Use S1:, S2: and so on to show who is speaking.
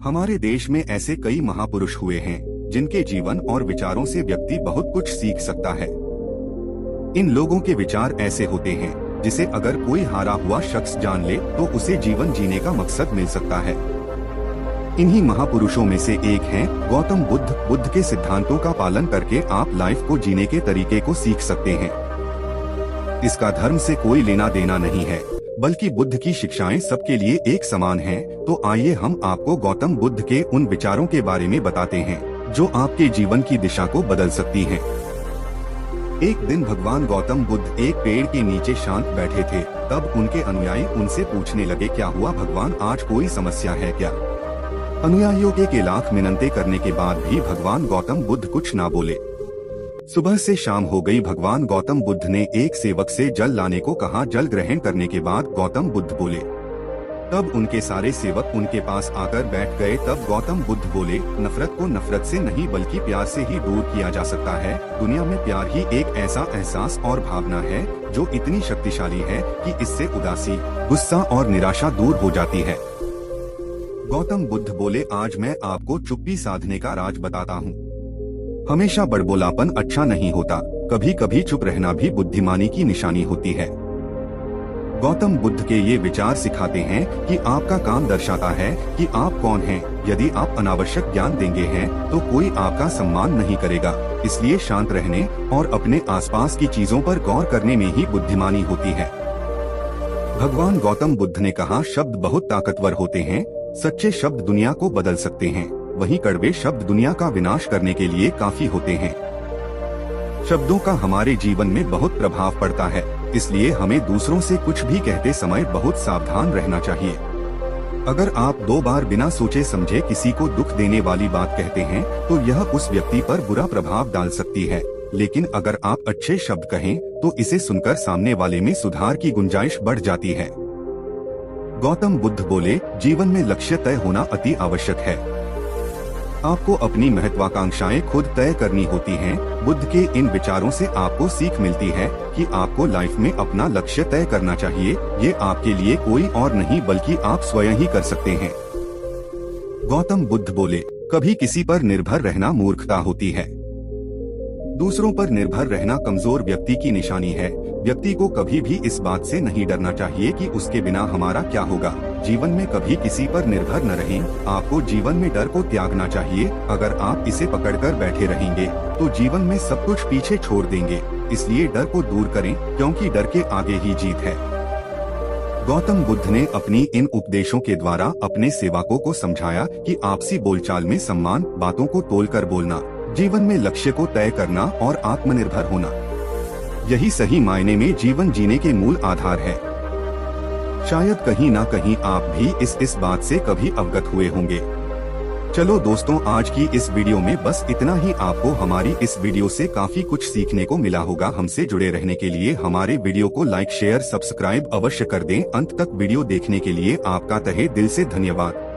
S1: हमारे देश में ऐसे कई महापुरुष हुए हैं जिनके जीवन और विचारों से व्यक्ति बहुत कुछ सीख सकता है। इन लोगों के विचार ऐसे होते हैं जिसे अगर कोई हारा हुआ शख्स जान ले तो उसे जीवन जीने का मकसद मिल सकता है। इन्हीं महापुरुषों में से एक हैं गौतम बुद्ध। बुद्ध के सिद्धांतों का पालन करके आप लाइफ को जीने के तरीके को सीख सकते हैं। इसका धर्म से कोई लेना देना नहीं है, बल्कि बुद्ध की शिक्षाएं सबके लिए एक समान हैं। तो आइए हम आपको गौतम बुद्ध के उन विचारों के बारे में बताते हैं जो आपके जीवन की दिशा को बदल सकती हैं। एक दिन भगवान गौतम बुद्ध एक पेड़ के नीचे शांत बैठे थे। तब उनके अनुयायी उनसे पूछने लगे, क्या हुआ भगवान, आज कोई समस्या है क्या? अनुयायियों के लाख मिन्नतें करने के बाद भी भगवान गौतम बुद्ध कुछ ना बोले। सुबह से शाम हो गई। भगवान गौतम बुद्ध ने एक सेवक से जल लाने को कहा। जल ग्रहण करने के बाद गौतम बुद्ध बोले। तब उनके सारे सेवक उनके पास आकर बैठ गए। तब गौतम बुद्ध बोले, नफरत को नफरत से नहीं बल्कि प्यार से ही दूर किया जा सकता है। दुनिया में प्यार ही एक ऐसा एहसास और भावना है जो इतनी शक्तिशाली है कि इससे उदासी, गुस्सा और निराशा दूर हो जाती है। गौतम बुद्ध बोले, आज मैं आपको चुप्पी साधने का राज बताता हूँ। हमेशा बड़बोलापन अच्छा नहीं होता, कभी कभी चुप रहना भी बुद्धिमानी की निशानी होती है। गौतम बुद्ध के ये विचार सिखाते हैं कि आपका काम दर्शाता है कि आप कौन हैं। यदि आप अनावश्यक ज्ञान देंगे हैं तो कोई आपका सम्मान नहीं करेगा। इसलिए शांत रहने और अपने आसपास की चीजों पर गौर करने में ही बुद्धिमानी होती है। भगवान गौतम बुद्ध ने कहा, शब्द बहुत ताकतवर होते हैं। सच्चे शब्द दुनिया को बदल सकते हैं, वहीं कड़वे शब्द दुनिया का विनाश करने के लिए काफी होते हैं। शब्दों का हमारे जीवन में बहुत प्रभाव पड़ता है, इसलिए हमें दूसरों से कुछ भी कहते समय बहुत सावधान रहना चाहिए। अगर आप 2 बार बिना सोचे समझे किसी को दुख देने वाली बात कहते हैं तो यह उस व्यक्ति पर बुरा प्रभाव डाल सकती है। लेकिन अगर आप अच्छे शब्द कहें तो इसे सुनकर सामने वाले में सुधार की गुंजाइश बढ़ जाती है। गौतम बुद्ध बोले, जीवन में लक्ष्य तय होना अति आवश्यक है। आपको अपनी महत्वाकांक्षाएं खुद तय करनी होती हैं। बुद्ध के इन विचारों से आपको सीख मिलती है कि आपको लाइफ में अपना लक्ष्य तय करना चाहिए। ये आपके लिए कोई और नहीं बल्कि आप स्वयं ही कर सकते हैं। गौतम बुद्ध बोले, कभी किसी पर निर्भर रहना मूर्खता होती है। दूसरों पर निर्भर रहना कमजोर व्यक्ति की निशानी है। व्यक्ति को कभी भी इस बात से नहीं डरना चाहिए कि उसके बिना हमारा क्या होगा। जीवन में कभी किसी पर निर्भर न रहें। आपको जीवन में डर को त्यागना चाहिए। अगर आप इसे पकड़कर बैठे रहेंगे तो जीवन में सब कुछ पीछे छोड़ देंगे। इसलिए डर को दूर करें, क्योंकि डर के आगे ही जीत है। गौतम बुद्ध ने अपनी इन उपदेशों के द्वारा अपने सेवकों को समझाया कि आपसी बोलचाल में सम्मान, बातों को तोलकर बोलना, जीवन में लक्ष्य को तय करना और आत्मनिर्भर होना, यही सही मायने में जीवन जीने के मूल आधार है। शायद कहीं ना कहीं आप भी इस बात से कभी अवगत हुए होंगे। चलो दोस्तों, आज की इस वीडियो में बस इतना ही। आपको हमारी इस वीडियो से काफी कुछ सीखने को मिला होगा। हमसे जुड़े रहने के लिए हमारे वीडियो को लाइक, शेयर, सब्सक्राइब अवश्य कर दें। अंत तक वीडियो देखने के लिए आपका तहे दिल से धन्यवाद।